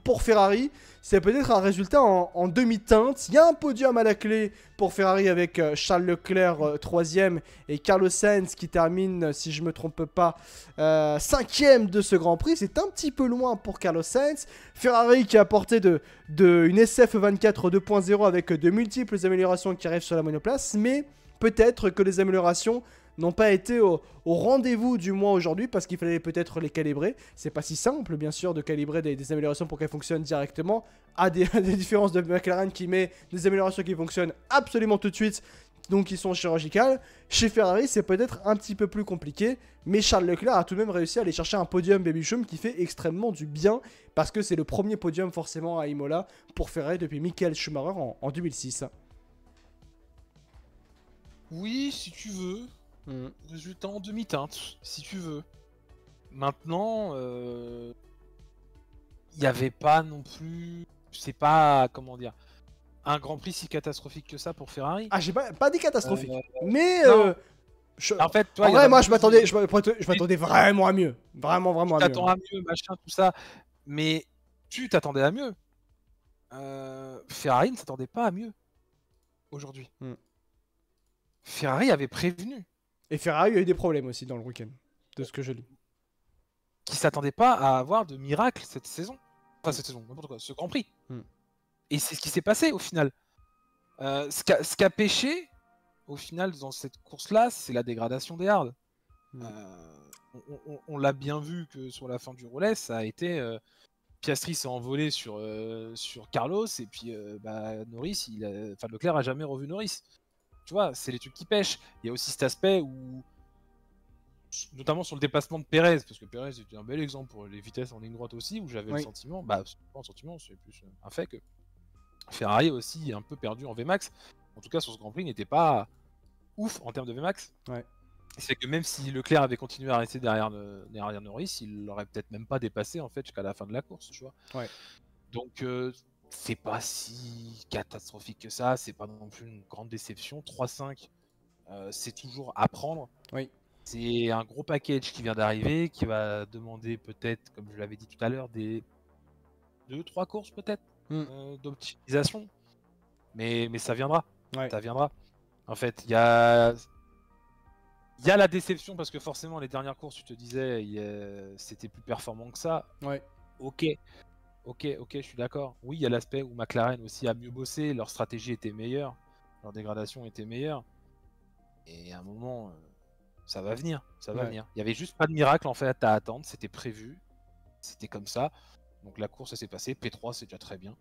pour Ferrari, c'est peut-être un résultat en demi-teinte. Il y a un podium à la clé pour Ferrari avec Charles Leclerc 3ème et Carlos Sainz qui termine, si je ne me trompe pas, 5ème de ce Grand Prix. C'est un petit peu loin pour Carlos Sainz. Ferrari qui a apporté une SF24 2.0 avec de multiples améliorations qui arrivent sur la monoplace, mais peut-être que les améliorations n'ont pas été au rendez-vous du moins aujourd'hui parce qu'il fallait peut-être les calibrer. C'est pas si simple bien sûr de calibrer des améliorations pour qu'elles fonctionnent directement, à des différences de McLaren qui met des améliorations qui fonctionnent absolument tout de suite, donc qui sont chirurgicales. Chez Ferrari c'est peut-être un petit peu plus compliqué, mais Charles Leclerc a tout de même réussi à aller chercher un podium Baby Chum qui fait extrêmement du bien parce que c'est le premier podium forcément à Imola pour Ferrari depuis Michael Schumacher en 2006. Oui, si tu veux. Résultat en demi-teinte, si tu veux. Maintenant, il n'y avait pas non plus... C'est pas, comment dire, un Grand Prix si catastrophique que ça pour Ferrari. Ah, j'ai pas dit catastrophique, mais... En fait, toi, en vrai, moi, je m'attendais vraiment à mieux. Vraiment à mieux. T'attends à mieux, machin, tout ça. Mais tu t'attendais à mieux. Ferrari ne s'attendait pas à mieux aujourd'hui. Ferrari avait prévenu. Et Ferrari a eu des problèmes aussi dans le week-end, de ce que je lis. Qui s'attendait pas à avoir de miracle cette saison. Enfin, cette saison, n'importe quoi, ce Grand Prix. Et c'est ce qui s'est passé au final. Ce qu'a pêché, au final, dans cette course-là, c'est la dégradation des hards. On l'a bien vu que sur la fin du relais, ça a été... Piastri s'est envolé sur Carlos, et puis Norris, Leclerc a jamais revu Norris. Tu vois, c'est les trucs qui pêchent. Il y a aussi cet aspect où, notamment sur le déplacement de Pérez, parce que Pérez était un bel exemple pour les vitesses en ligne droite aussi, où j'avais le sentiment, c'est pas un sentiment, c'est plus un fait que Ferrari aussi est un peu perdu en VMAX. En tout cas, sur ce Grand Prix, il n'était pas ouf en termes de VMAX. C'est que même si Leclerc avait continué à rester derrière Norris, il l'aurait peut-être même pas dépassé en fait jusqu'à la fin de la course, tu vois. Donc c'est pas si catastrophique que ça, c'est pas non plus une grande déception. 3-5, c'est toujours à prendre. C'est un gros package qui vient d'arriver, qui va demander peut-être, comme je l'avais dit tout à l'heure, des 2-3 courses peut-être d'optimisation. Mais ça viendra. Ça viendra. En fait, il y a la déception parce que forcément les dernières courses, tu te disais, c'était plus performant que ça. Ok, je suis d'accord. Oui, il y a l'aspect où McLaren aussi a mieux bossé, leur stratégie était meilleure, leur dégradation était meilleure. Et à un moment, ça va venir, ça va venir. Il y avait juste pas de miracle en fait à attendre, c'était prévu, c'était comme ça. Donc la course, ça s'est passé, P3 c'est déjà très bien.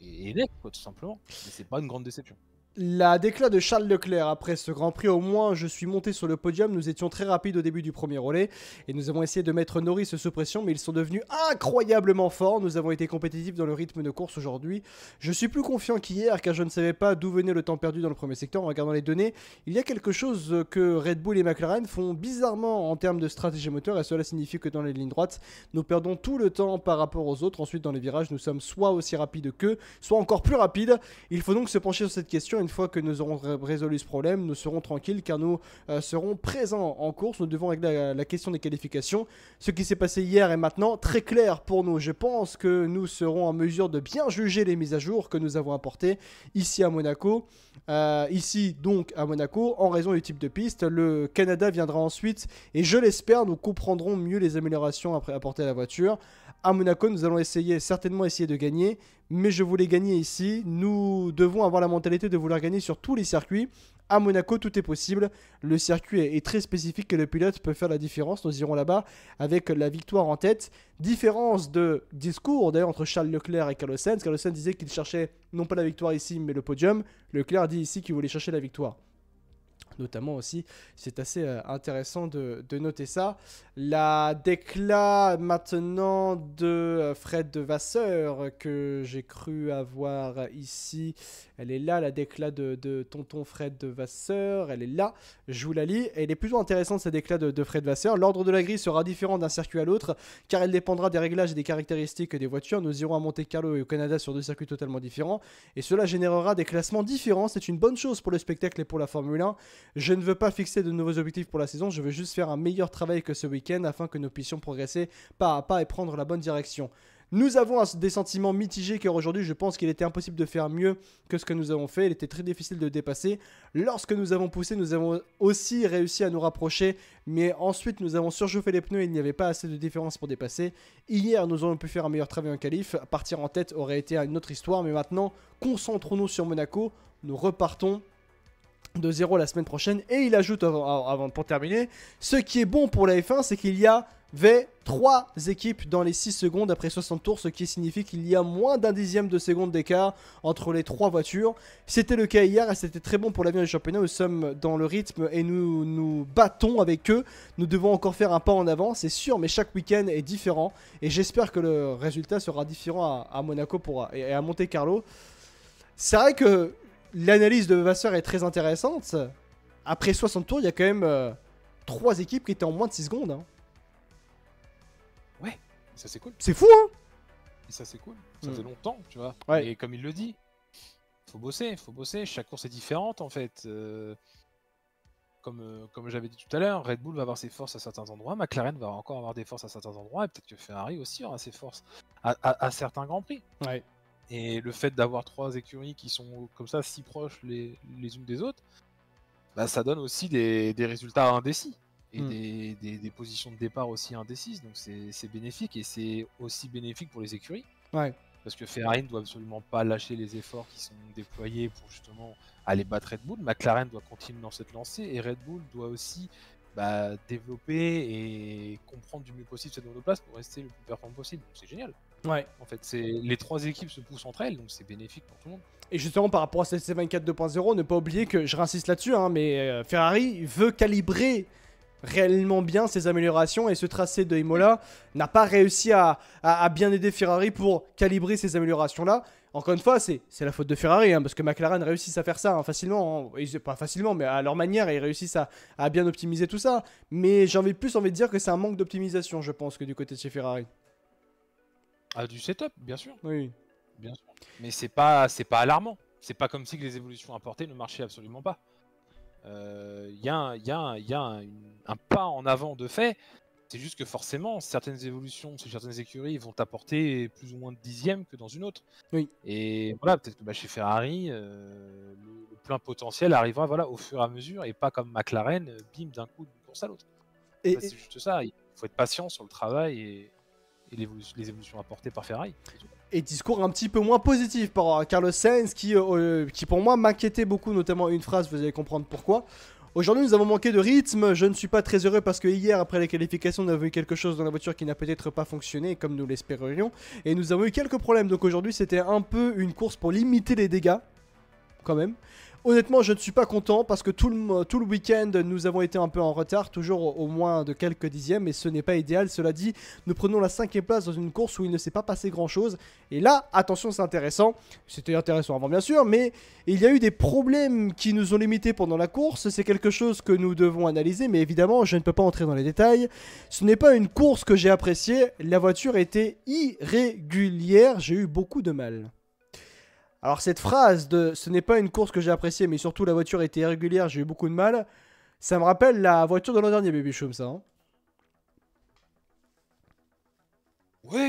Et next, quoi, tout simplement. Mais c'est pas une grande déception. La déclat de Charles Leclerc après ce Grand Prix, au moins je suis monté sur le podium, nous étions très rapides au début du premier relais et nous avons essayé de mettre Norris sous pression, mais ils sont devenus incroyablement forts, nous avons été compétitifs dans le rythme de course aujourd'hui. Je suis plus confiant qu'hier car je ne savais pas d'où venait le temps perdu dans le premier secteur. En regardant les données, il y a quelque chose que Red Bull et McLaren font bizarrement en termes de stratégie moteur et cela signifie que dans les lignes droites, nous perdons tout le temps par rapport aux autres. Ensuite dans les virages, nous sommes soit aussi rapides qu'eux, soit encore plus rapides. Il faut donc se pencher sur cette question. Une fois que nous aurons résolu ce problème, nous serons tranquilles car nous serons présents en course. Nous devons régler la question des qualifications. Ce qui s'est passé hier est maintenant très clair pour nous. Je pense que nous serons en mesure de bien juger les mises à jour que nous avons apportées ici à Monaco. Ici donc à Monaco, en raison du type de piste. Le Canada viendra ensuite et je l'espère, nous comprendrons mieux les améliorations apportées à la voiture. À Monaco, nous allons certainement essayer de gagner, mais je voulais gagner ici. Nous devons avoir la mentalité de vouloir gagner sur tous les circuits. À Monaco, tout est possible. Le circuit est très spécifique et le pilote peut faire la différence. Nous irons là-bas avec la victoire en tête. Différence de discours d'ailleurs entre Charles Leclerc et Carlos Sainz. Carlos Sainz disait qu'il cherchait non pas la victoire ici, mais le podium. Leclerc dit ici qu'il voulait chercher la victoire. Notamment aussi, c'est assez intéressant de noter ça. La déclat maintenant de Fred Vasseur que j'ai cru avoir ici. Elle est là, la déclat de tonton Fred Vasseur. Elle est là, je vous la lis. Elle est plutôt intéressante cette déclat de Fred Vasseur. L'ordre de la grille sera différent d'un circuit à l'autre car elle dépendra des réglages et des caractéristiques des voitures. Nous irons à Monte-Carlo et au Canada sur deux circuits totalement différents et cela générera des classements différents. C'est une bonne chose pour le spectacle et pour la Formule 1. Je ne veux pas fixer de nouveaux objectifs pour la saison, je veux juste faire un meilleur travail que ce week-end afin que nous puissions progresser pas à pas et prendre la bonne direction. Nous avons des sentiments mitigés car aujourd'hui je pense qu'il était impossible de faire mieux que ce que nous avons fait. Il était très difficile de dépasser. Lorsque nous avons poussé, nous avons aussi réussi à nous rapprocher. Mais ensuite nous avons surchauffé les pneus et il n'y avait pas assez de différence pour dépasser. Hier nous aurions pu faire un meilleur travail en qualif. Partir en tête aurait été une autre histoire. Mais maintenant concentrons-nous sur Monaco. Nous repartons de 0 la semaine prochaine. Et il ajoute pour terminer, ce qui est bon pour la F1 c'est qu'il y avait 3 équipes dans les 6 secondes après 60 tours, ce qui signifie qu'il y a moins d'un dixième de seconde d'écart entre les 3 voitures. C'était le cas hier et c'était très bon pour l'avenir du championnat. Nous sommes dans le rythme et nous nous battons avec eux. Nous devons encore faire un pas en avant, c'est sûr, mais chaque week-end est différent. Et j'espère que le résultat sera différent à Monaco et à Monte Carlo. C'est vrai que l'analyse de Vasseur est très intéressante. Après 60 tours, il y a quand même 3 équipes qui étaient en moins de 6 secondes. Hein. Ouais, ça c'est cool. C'est fou, hein. Et ça c'est cool. Ça fait longtemps, tu vois. Ouais. Et comme il le dit, faut bosser. Chaque course est différente en fait. Comme j'avais dit tout à l'heure, Red Bull va avoir ses forces à certains endroits, McLaren va encore avoir des forces à certains endroits, et peut-être que Ferrari aussi aura ses forces à certains grands prix. Ouais. Et le fait d'avoir 3 écuries qui sont comme ça si proches les unes des autres, bah, ça donne aussi des résultats indécis. Et des positions de départ aussi indécises, donc c'est bénéfique, et c'est aussi bénéfique pour les écuries. Ouais. Parce que Ferrari ne doit absolument pas lâcher les efforts qui sont déployés pour justement aller battre Red Bull. McLaren doit continuer dans cette lancée, et Red Bull doit aussi développer et comprendre du mieux possible cette monoplace pour rester le plus performant possible. C'est génial. Ouais. En fait, les 3 équipes se poussent entre elles, donc c'est bénéfique pour tout le monde. Et justement, par rapport à cette C24 2.0, ne pas oublier que, je réinsiste là-dessus, hein, mais Ferrari veut calibrer réellement bien ses améliorations, et ce tracé de Imola n'a pas réussi à bien aider Ferrari pour calibrer ces améliorations-là. Encore une fois, c'est la faute de Ferrari, hein, parce que McLaren réussissent à faire ça facilement, hein. Pas facilement, mais à leur manière, ils réussissent à bien optimiser tout ça. Mais j'ai plus envie de dire que c'est un manque d'optimisation, je pense, que du côté de chez Ferrari. Ah, du setup, bien sûr. Oui. Bien sûr. Mais c'est pas alarmant. C'est pas comme si les évolutions apportées ne marchaient absolument pas. Y a un pas en avant de fait. C'est juste que forcément, certaines évolutions chez certaines écuries vont apporter plus ou moins de dixièmes que dans une autre. Oui. Et voilà, peut-être que chez Ferrari, le plein potentiel arrivera au fur et à mesure, et pas comme McLaren, bim, d'un coup d'une course à l'autre. C'est juste ça. Il faut être patient sur le travail et les évolutions apportées par Ferrari. Et discours un petit peu moins positif par Carlos Sainz qui pour moi m'inquiétait beaucoup, notamment une phrase, vous allez comprendre pourquoi. Aujourd'hui nous avons manqué de rythme, je ne suis pas très heureux parce que hier après la qualification nous avons eu quelque chose dans la voiture qui n'a peut-être pas fonctionné comme nous l'espérions, et nous avons eu quelques problèmes, donc aujourd'hui c'était un peu une course pour limiter les dégâts quand même. Honnêtement, je ne suis pas content parce que tout le week-end, nous avons été un peu en retard, toujours au moins de quelques dixièmes, et ce n'est pas idéal. Cela dit, nous prenons la 5e place dans une course où il ne s'est pas passé grand-chose. Et là, attention, c'est intéressant. C'était intéressant avant, bien sûr, mais il y a eu des problèmes qui nous ont limités pendant la course. C'est quelque chose que nous devons analyser, mais évidemment, je ne peux pas entrer dans les détails. Ce n'est pas une course que j'ai appréciée. La voiture était irrégulière. J'ai eu beaucoup de mal. Alors cette phrase de « ce n'est pas une course que j'ai appréciée, mais surtout la voiture était irrégulière, j'ai eu beaucoup de mal », ça me rappelle la voiture de l'an dernier, Baby Choum, ça. Hein. Ouais.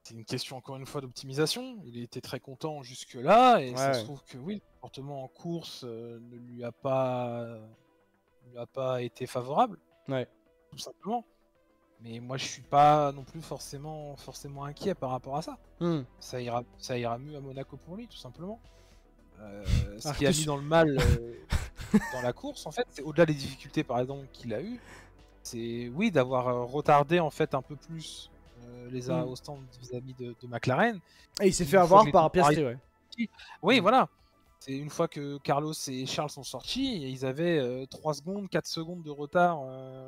C'est une question encore une fois d'optimisation. Il était très content jusque-là, et ça se trouve que oui, le comportement en course ne lui a pas été favorable. Ouais. Tout simplement. Mais moi je suis pas non plus forcément inquiet par rapport à ça. Ça ira mieux à Monaco pour lui, tout simplement. Ce qui a mis dans le mal dans la course, en fait, c'est au-delà des difficultés par exemple qu'il a eu, c'est oui d'avoir retardé en fait un peu plus les arrêts au stand vis-à-vis de McLaren. Et il s'est fait avoir par Piastri, ouais. Oui, voilà. C'est une fois que Carlos et Charles sont sortis, ils avaient 3 secondes, 4 secondes de retard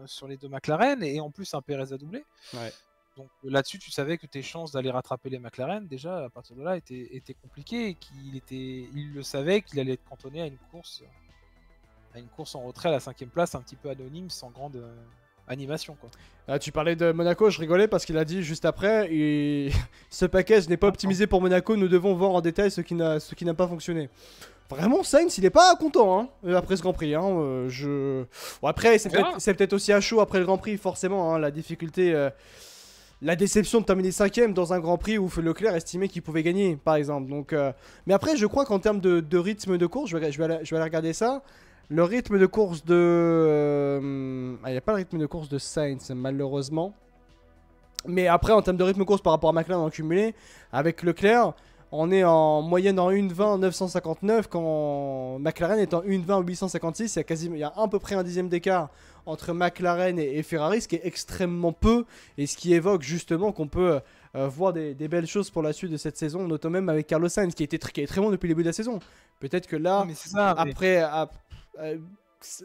sur les 2 McLaren, et en plus un Perez à doubler. Ouais. Donc là-dessus, tu savais que tes chances d'aller rattraper les McLaren, déjà à partir de là, étaient compliquées, et il le savait qu'il allait être cantonné à une course en retrait à la 5e place, un petit peu anonyme, sans grande animation, quoi. Ah, tu parlais de Monaco, je rigolais parce qu'il a dit juste après ce package n'est pas optimisé pour Monaco, nous devons voir en détail ce qui n'a pas fonctionné. Vraiment, Sainz, il est pas content hein, après ce Grand Prix. Hein, bon, après, c'est peut-être aussi à chaud après le Grand Prix, forcément, hein, la difficulté la déception de terminer 5ème dans un Grand Prix où Leclerc estimait qu'il pouvait gagner, par exemple. Donc, mais après, je crois qu'en termes de rythme de course, je vais aller regarder ça. Le rythme de course de... il n'y a pas le rythme de course de Sainz, malheureusement. Mais après, en termes de rythme de course par rapport à McLaren en cumulé, avec Leclerc, on est en moyenne en 1,20 959, quand McLaren est en 1,20 856. Il y a à peu près un dixième d'écart entre McLaren et Ferrari, ce qui est extrêmement peu, et ce qui évoque justement qu'on peut voir des belles choses pour la suite de cette saison, notamment même avec Carlos Sainz, qui est très bon depuis le début de la saison. Peut-être que là, mais c'est ça, après,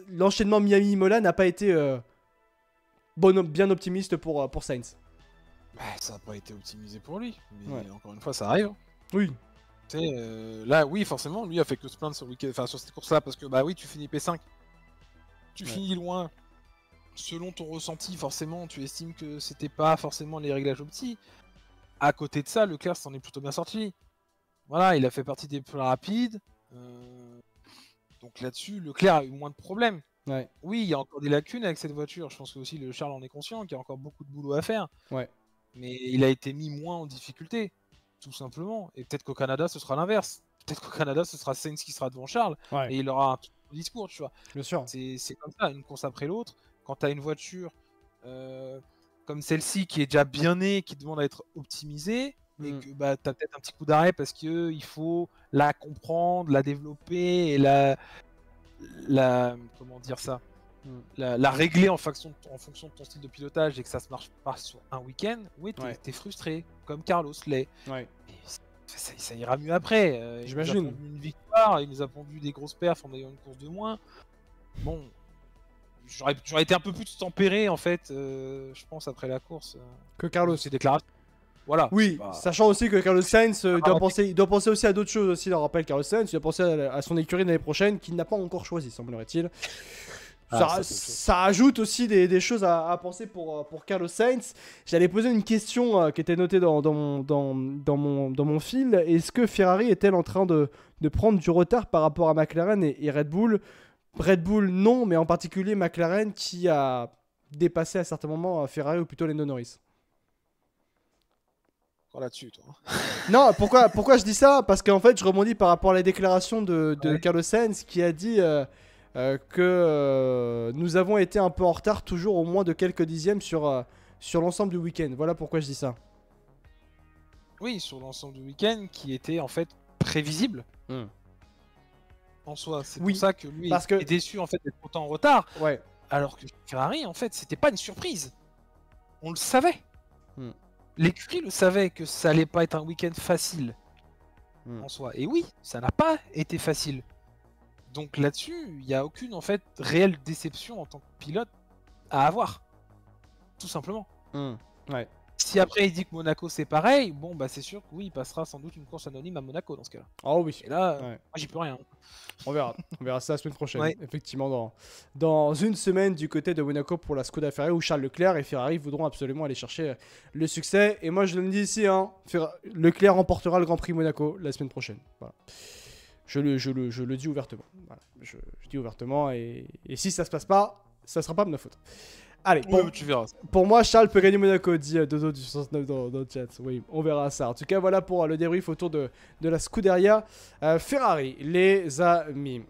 l'enchaînement Miami-Imola n'a pas été bien optimiste pour Sainz. Bah, ça n'a pas été optimisé pour lui, mais Ouais. encore une fois, ça arrive. Oui. Tu sais, là, oui, forcément, lui a fait que se plaindre sur cette course-là, parce que bah oui, tu finis P5, tu finis loin. Selon ton ressenti, forcément, tu estimes que c'était pas forcément les réglages opti. À côté de ça, Leclerc s'en est plutôt bien sorti. Voilà, il a fait partie des plus rapides. Donc là-dessus, Leclerc a eu moins de problèmes. Ouais. Oui, il y a encore des lacunes avec cette voiture. Je pense que aussi le Charles en est conscient, qu'il y a encore beaucoup de boulot à faire. Ouais. Mais il a été mis moins en difficulté, tout simplement. Et peut-être qu'au Canada, ce sera l'inverse. Peut-être qu'au Canada, ce sera Sainz qui sera devant Charles. Ouais. Et il aura un discours, tu vois. Bien sûr. C'est comme ça, une course après l'autre. Quand tu as une voiture comme celle-ci qui est déjà bien née, qui demande à être optimisée, et que bah, tu as peut-être un petit coup d'arrêt parce qu'il faut la comprendre, la développer et comment dire ça, la régler en fonction de ton style de pilotage, et que ça se marche pas sur un week-end, oui, t'es frustré, comme Carlos l'est. Ouais. Ça ira mieux après. J'imagine. Il nous a pondu une victoire, il nous a pondu des grosses perfs en ayant une course de moins. Bon, j'aurais été un peu plus tempéré en fait, je pense, après la course. Que Carlos. Ses déclarations. Voilà. Oui, sachant aussi que Carlos Sainz il doit penser aussi à d'autres choses aussi. On rappelle Carlos Sainz, il doit penser à son écurie l'année prochaine qu'il n'a pas encore choisi, semblerait-il. Ça ajoute aussi des choses à penser pour Carlos Sainz. J'allais poser une question qui était notée dans mon fil. Est-ce que Ferrari est-elle en train de prendre du retard par rapport à McLaren et Red Bull? Red Bull, non, mais en particulier McLaren qui a dépassé à certains moments Ferrari ou plutôt Lando Norris. Là-dessus, toi. Non, pourquoi je dis ça? Parce qu'en fait, je rebondis par rapport à la déclaration de Carlos Sainz qui a dit que nous avons été un peu en retard, toujours au moins de quelques dixièmes sur l'ensemble du week-end. Voilà pourquoi je dis ça. Oui, sur l'ensemble du week-end qui était en fait prévisible. En soi, c'est pour ça que lui est déçu en fait d'être autant en retard. Ouais. Alors que Ferrari, en fait, c'était pas une surprise. On le savait. L'écurie le savait que ça allait pas être un week-end facile en soi. Et oui, ça n'a pas été facile. Donc là-dessus, il n'y a aucune en fait réelle déception en tant que pilote à avoir. Tout simplement. Ouais. Si après il dit que Monaco c'est pareil, bon bah c'est sûr que oui, il passera sans doute une course anonyme à Monaco dans ce cas-là. Oh oui. Et là, moi j'y peux rien. On verra ça la semaine prochaine. Ouais. Effectivement, dans une semaine du côté de Monaco pour la Skoda Ferrari, où Charles Leclerc et Ferrari voudront absolument aller chercher le succès. Et moi je le dis ici, Leclerc remportera le Grand Prix Monaco la semaine prochaine. Voilà. Je le dis ouvertement. Voilà. Je dis ouvertement et si ça se passe pas, ça sera pas de ma faute. Allez, tu verras. Pour moi, Charles peut gagner Monaco, dit Dodo du 69 dans le chat. Oui, on verra ça. En tout cas, voilà pour le débrief autour de la Scuderia Ferrari, les amis.